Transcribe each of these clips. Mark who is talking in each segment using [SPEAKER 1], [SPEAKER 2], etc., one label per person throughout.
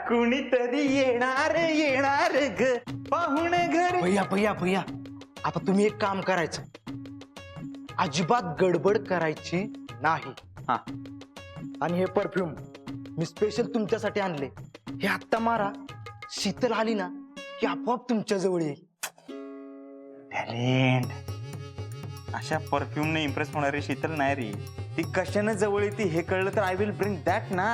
[SPEAKER 1] कुणीतरी येणार येणार ग पाहुण घर.
[SPEAKER 2] भैया भैया भैया, आता तुम्ही एक काम करायचं, अजिबात गडबड करायची नाही.
[SPEAKER 1] हा.
[SPEAKER 2] आणि हे परफ्यूम मी स्पेशल तुमच्यासाठी आणले. हे आत्ता मारा, शीतल आली ना की आपोआप तुमच्या जवळ येईल.
[SPEAKER 1] टॅलेंट. अशा परफ्यूमने इम्प्रेस होणारी शीतल नाही रे. ती कशाने जवळ येते हे कळलं तर आय विल ब्रिंग दॅट ना.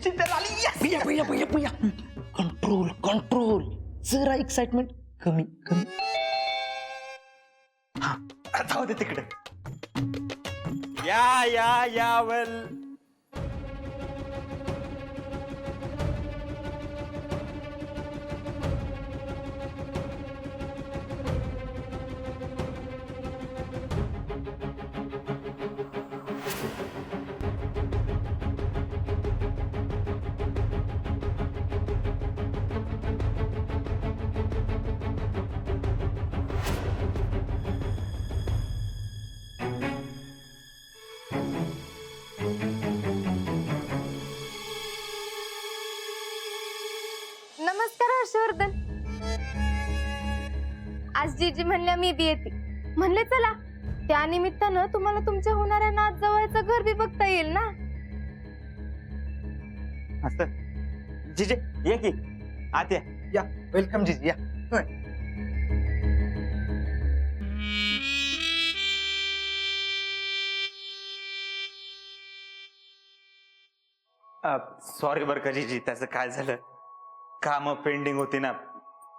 [SPEAKER 1] शीतल आली.
[SPEAKER 2] भैया भैया भैया भैया, कंट्रोल कंट्रोल, जरा एक्साइटमेंट कमी कमी.
[SPEAKER 1] हा, जाऊ दे तिकडे. या वेल.
[SPEAKER 3] नमस्कार हर्षवर्धन. आज जीजी म्हणल्या मी बी येते. म्हणले चला, त्या निमित्तानं तुम्हाला तुमच्या होणाऱ्या नाच जवळचं घर बी बघता येईल ना.
[SPEAKER 1] असं जिजे ये की आत या.
[SPEAKER 2] या, वेलकम जीजी या.
[SPEAKER 1] सॉरी बरं का जीजी, त्याचं काय झालं, काम पेंडिंग होती ना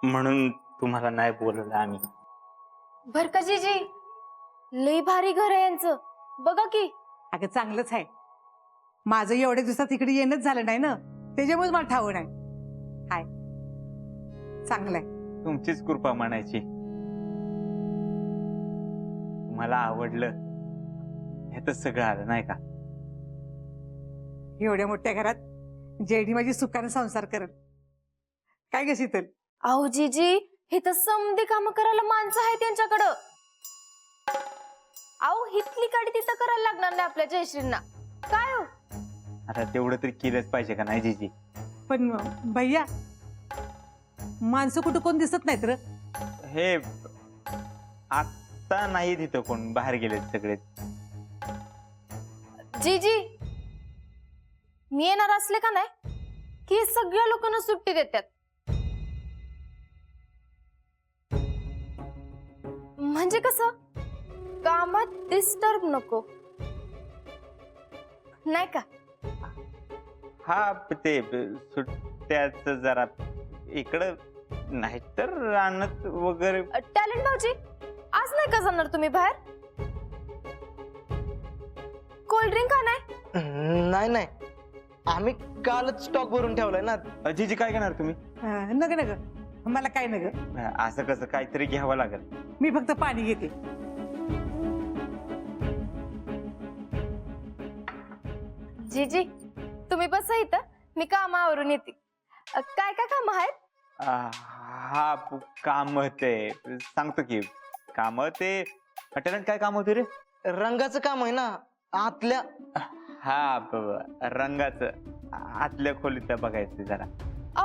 [SPEAKER 1] म्हणून तुम्हाला नाही बोलवलं आम्ही.
[SPEAKER 3] बर का जीजी, लई भारी घर आहे यांचं, बघा की.
[SPEAKER 4] अगं चांगलंच आहे. माझं एवढ्या दिवसात इकडे येणंच झालं नाही ना, त्याच्यामुळे मला ठाव नाही. हाय, चांगलंय.
[SPEAKER 1] तुमचीच कृपा म्हणायची. मला आवडलं हे तर सगळं आलं नाही का.
[SPEAKER 4] एवढ्या मोठ्या घरात जेडी माझी सुखाने संसार करत. काय ग शीतल?
[SPEAKER 3] अहो जीजी, हे तर समधी काम करायला माणसं आहेत त्यांच्याकडं. अहो हितली काडी तिथं करायला लागणार नाही आपल्या जयश्रींना. काय हो,
[SPEAKER 1] आता तेवढं तरी केलंच पाहिजे का नाही जीजी.
[SPEAKER 4] पण भैया, माणसं कुठं कोण दिसत नाहीत र.
[SPEAKER 1] हे आता नाही तिथं कोण, बाहेर गेले सगळे.
[SPEAKER 3] जीजी, मी येणार असले का नाही की सगळ्या लोकांना सुट्टी देतात. म्हणजे कसं, कामात डिस्टर्ब नको, नाही का.
[SPEAKER 1] हा, ते सुट्ट्याच जरा इकडं नाही तर रानात वगैरे.
[SPEAKER 3] टॅलेंट भाऊजी, आज नाही का जाणार तुम्ही बाहेर? कोल्ड्रिंक का नाही?
[SPEAKER 2] नाही नाही, आम्ही कालच स्टॉक भरून ठेवलाय ना.
[SPEAKER 1] जीजी काय करणार तुम्ही?
[SPEAKER 4] नग नग, मला काय नग,
[SPEAKER 1] असं कसं, काहीतरी घ्यावं लागेल.
[SPEAKER 4] मी फक्त पाणी घेते.
[SPEAKER 3] जीजी, तुम्ही बसा इथं, मी कामावरून येते. काय काय काम आहेत?
[SPEAKER 1] हा, काम ते सांगतो की. काम ते टॅलेंट काय काम होते रे?
[SPEAKER 2] रंगाचं काम आहे ना आतल्या.
[SPEAKER 1] हा, रंगाचं आतल्या खोलीत बघायचं जरा.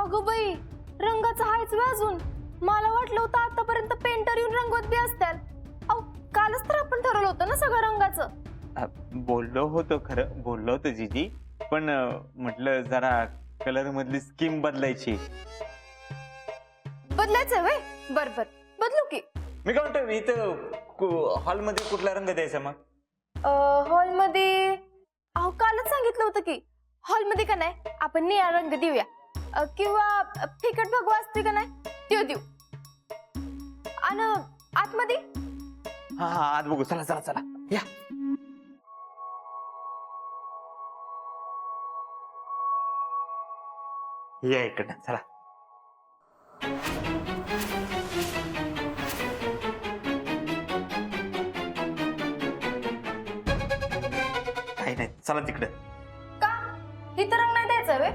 [SPEAKER 3] अगो बाई, रंगाचं हायच व्हय अजून. मला वाटलं होतं आतापर्यंत पेंटर येऊन रंगवत बी असतात. अहो, कालच तर आपण ठरवलं होतं ना सगळं रंगाचं.
[SPEAKER 1] बोललो होतो, खरं बोललो होतो जीजी, पण म्हटलं जरा कलर मधली स्कीम बदलायची.
[SPEAKER 3] बदलायचंय व्हय? बर बर, बदलू की.
[SPEAKER 1] मी काय म्हणतो, इथं हॉलमध्ये कुठला रंग द्यायचा मग?
[SPEAKER 3] हॉलमध्ये, अहो कालच सांगितलं होतं की हॉलमध्ये का नाही आपण निळा रंग देऊया, किंवा फिकट भगवा असते का नाही तो देऊ. आणि आतमध्ये
[SPEAKER 1] हा आत बघू. चला चला चला या. या इकडं चला. काही नाही, चला तिकडं.
[SPEAKER 3] का इथं रंग नाही द्यायचा व्हय?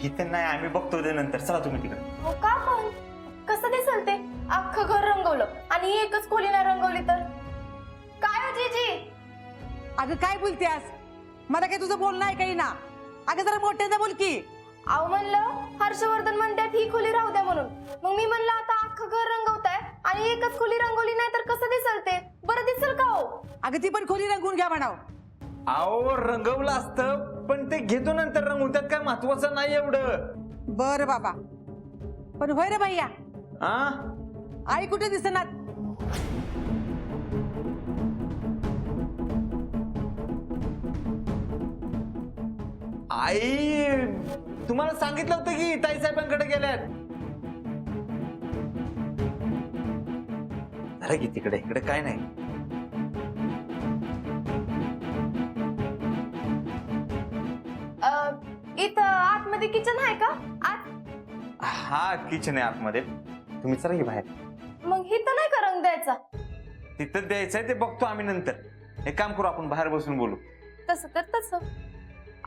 [SPEAKER 1] इथं नाही, आम्ही बघतो ते नंतर. चला तुम्ही तिकडं.
[SPEAKER 3] हो का, पण कसं दिसल ते अख्खं घर रंगवलं आणि एकच खोली नाही रंगवली तर? काय हो जीजी?
[SPEAKER 4] अगं काय बोलतेस? मला काय तुझं बोलणं आहे काही ना? अगं जरा मोठ्याने बोल की.
[SPEAKER 3] अहो म्हणलं हर्षवर्धन म्हणतात ही खोली राहू द्या म्हणून. मग मी म्हणलं आता अख्खं घर रंगवताय आणि एकच खोली रंगवली नाही तर कसं दिसल ते? बरं दिसल का हो?
[SPEAKER 4] अगं ती पण खोली रंगवून घ्या म्हणाव.
[SPEAKER 1] अहो रंगवलं असतं पण ते घेतो नंतर रंगवून, त्यात काय महत्वाचं नाही एवढं.
[SPEAKER 4] बर बाबा, पण होय रे भैया,
[SPEAKER 1] हा
[SPEAKER 4] आई कुठे दिसणार?
[SPEAKER 1] आई तुम्हाला सांगितलं होतं की ताईसाहेबांकडे गेल्यात. अरे की तिकडे इकडे काय नाही.
[SPEAKER 3] इथं आतमध्ये किचन आहे का? आत
[SPEAKER 1] हा किचन आहे आतमध्ये, तुम्ही चला की बाहेर.
[SPEAKER 3] मग इथं नाही का रंग द्यायचा?
[SPEAKER 1] तिथं द्यायचंय ते बघतो आम्ही नंतर. एक काम करू, आपण बाहेर बसून बोलू.
[SPEAKER 3] तसं तर तसं.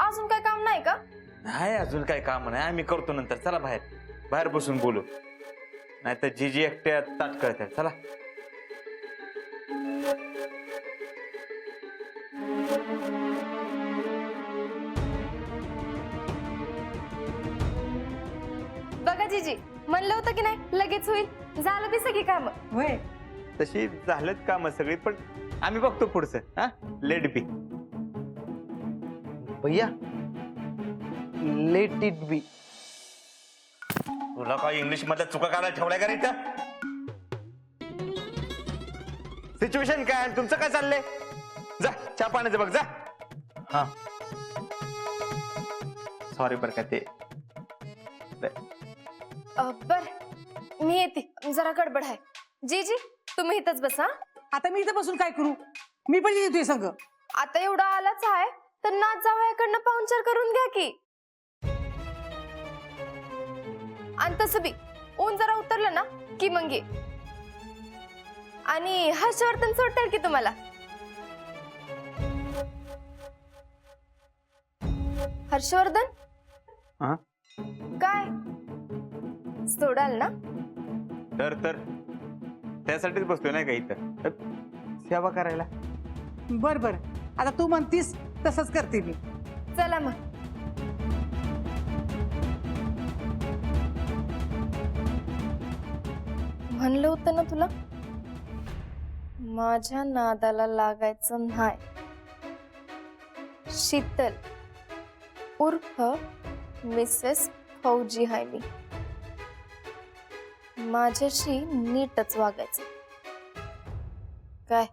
[SPEAKER 3] अजून काय काम नाही का?
[SPEAKER 1] नाही अजून काय काम नाही, आम्ही करतो नंतर. चला बाहेर, बाहेर बसून बोलू. नाहीतर जी एकट्या ताट कळतात. चला.
[SPEAKER 3] बघा जीजी, म्हणलं होतं की नाही लगेच होईल. झालं ती सगळी काम.
[SPEAKER 4] होय.
[SPEAKER 1] तशी झालेत काम सगळी, पण आम्ही बघतो पुढचं. हा लेट बी.
[SPEAKER 2] भैया लेट इट बी.
[SPEAKER 1] तुला काय इंग्लिश मध्ये चुका काढायला ठेवलाय का रे इथं? सिच्युएशन काय आणि तुमचं काय चाललंय? जा चहा पाण्याचं बघ जा.
[SPEAKER 2] हा
[SPEAKER 1] सॉरी बरं का ते.
[SPEAKER 3] बर मी येते, जरा गडबड आहे. जीजी तुम्ही इथंच बसा.
[SPEAKER 4] आता मी इथं बसून काय करू? मी पण येतोय संग.
[SPEAKER 3] आता एवढा आलाच आहे तर नाच जावयाकडनं पाहुणचार करून घ्या की. आणि तसं बी ऊन जरा उतरलं ना की मग ये. आणि हर्षवर्धन सोडतील की तुम्हाला. हर्षवर्धन
[SPEAKER 1] हा?
[SPEAKER 3] काय सोडाल ना?
[SPEAKER 1] तर त्यासाठीच बसतोय नाही का इथं, सेवा करायला.
[SPEAKER 4] बर बर, आता तू म्हणतीस तसंच करते मी.
[SPEAKER 3] चला मग. म्हणलं होतं ना तुला, माझ्या नादाला लागायचं नाही. शीतल उर्फ मिसेस फौजी हाय मी. माझ्याशी नीटच वागायचं. काय